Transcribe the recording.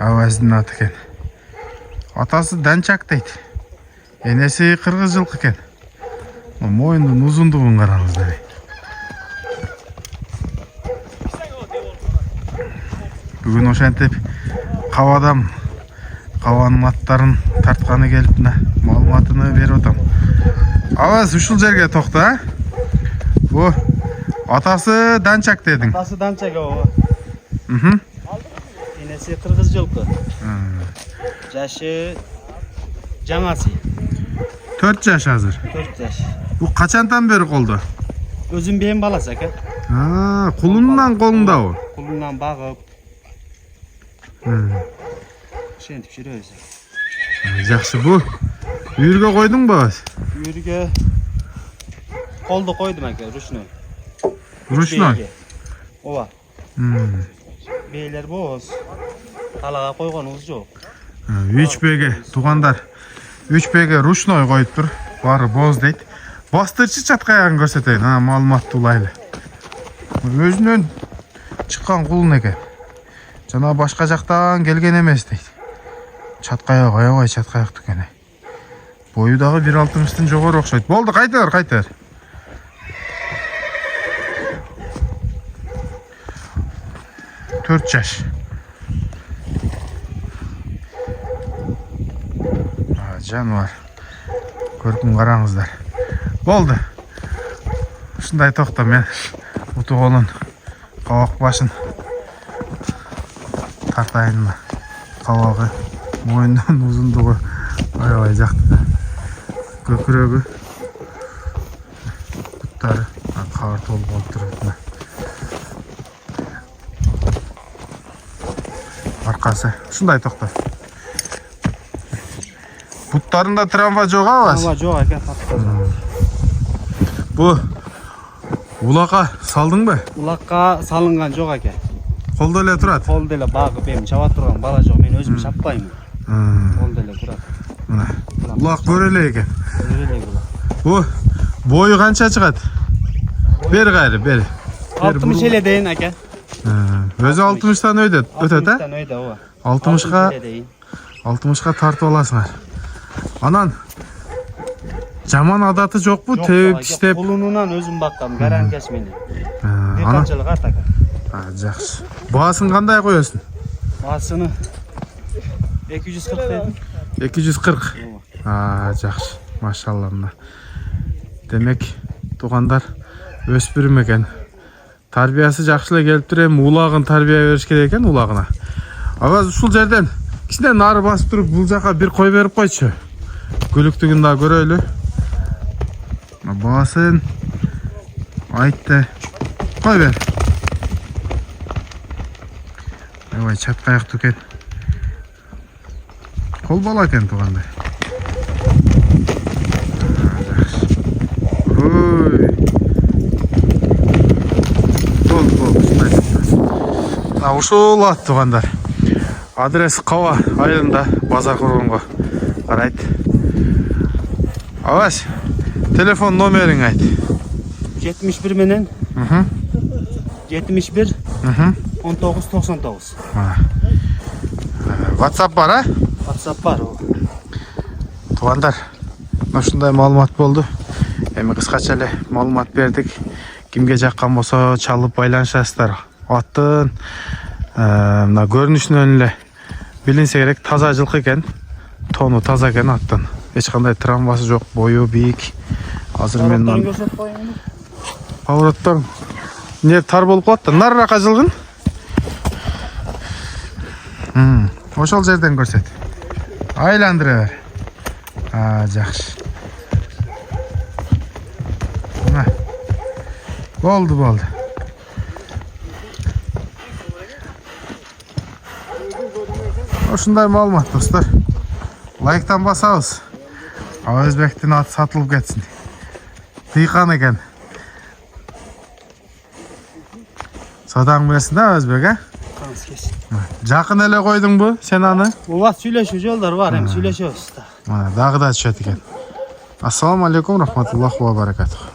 Аваздың аты екен. Атасы Данчак дейді. Енесі қырғыз жылқы екен. Мойындың ұзындығын қараңыздар. Бүгін ошентіп қавадам қаваның аттарын тартқаны келіп малыматыны беріп отам. Аваз ушул жерге тоқта. О, атасы Данчак дедің. Атасы Данчак о. Енесі қырғыз жылқы. Жашы жаңасы. 4 жаш азыр. 4 жаш. Бұл қачантан бері қолды? Өзім бейім баласы әке. Құлыннан қолында о? Құлыннан бағып. Шентіп жүре өзі. Жақсы бұл. Үйірге қойдың ба? Үйірге қолды қойдым әке, ручной. Ручной? Ова. Бейлер боз. Талаға қойған ұз жоқ. 3Б'ге туғандар. 3Б'ге ручной қойып тұр. Бары боз дейді. Бастырчы чатқаяғын көрсетейін. Малыматты ұлайлы. Өзінен шыққан құлын екен. Жана башқа жақтан келген емес дейді. Чатқаяқ, аябай чатқаяқ түкені. Бойыдағы 1.60-тың жоғары оқшайды. Болды, қайтар. 4 жаш. Жануар. Көркін қараңыздар. Болды. Шындай тоқта мен ұты қолын қауақ башын тартайын ма. Қауағы мойынның ұзындығы аябай жақты. Көкірегі бұттары қауыр толы болып тұрды. Арқасы шындай тоқта. Бұттарында трамва жоқ аваз? Трамва жоқ әке тапты. Бұл улаққа салдың ба? Улаққа салынған жоқ әке. Қолда әлі тұрады? Қолда әлі бағып ем шаба тұрған бала жоқ. Мен өзім шаппаймын. Қолда әлі тұрады. Улақ бөрелі екен? Бөрелі бұлақ. Бұл бойы қанша шығады? Бері қайры, бері. 60 еле дейін әке. Өзі 60-тан өйдеді? 60-тан өйді оға. 60-ға тартып аласыңар. Анан жаман адаты жоқ бұ? Теуіп кіштеп? Құлынынан өзім баққам, гарантияс мені. Деканчылық ат әке. Жақсы. Бағасын қандай қойысын? Бағасыны 240 дейін. 240? Жақсы. Машалла мына. Демек, туғандар өспірім екен. Тарбиясы жақшылы келіп тұрем, улағын тарбия беріш керек екен улағына. Аваз ұшыл жерден кішіне нары басып тұрып, бұл жаққа бір қой беріп қойшы. Көліктігін да көрелі. Басын айтты. Қой бер. Әуай, чатқаяқ түкен. Қол бала екен туғандай. Ушул ат туғандар. Адрес Қава айылында базар құрғынға қарайды. Аваз, телефон номерің айт. 71 менен 71 1999. WhatsApp бар, а? WhatsApp бар. Туғандар, осындай малымат болды. Эми қысқаша эле малымат бердік. Кимге жаққан болса чалып байланышасыздар. Аттын көрінішінен эле билинсе керек, таза жылқы екен. Тону таза екен аттын. Ешқандай травмасы жоқ, бойы биік. Азыр мен павроттан не тар болып қалды. Нарырақа жылғын. Ошол жерден көрсет. Айландыра бер. Жақсы. Болды. Ошындай малымат достар. Лайктан басабыз. Өзбектің аты сатылып кетсін. Тыйқан екен. Садаң берсін да Өзбек, а? Жақын әле қойдың бұ, сен аны? Ола сөйлешу жолдар бар, hem сөйлешеміз. Дағы да түсет екен. Ассаламу алейкум, рахматуллахи ва баракатух.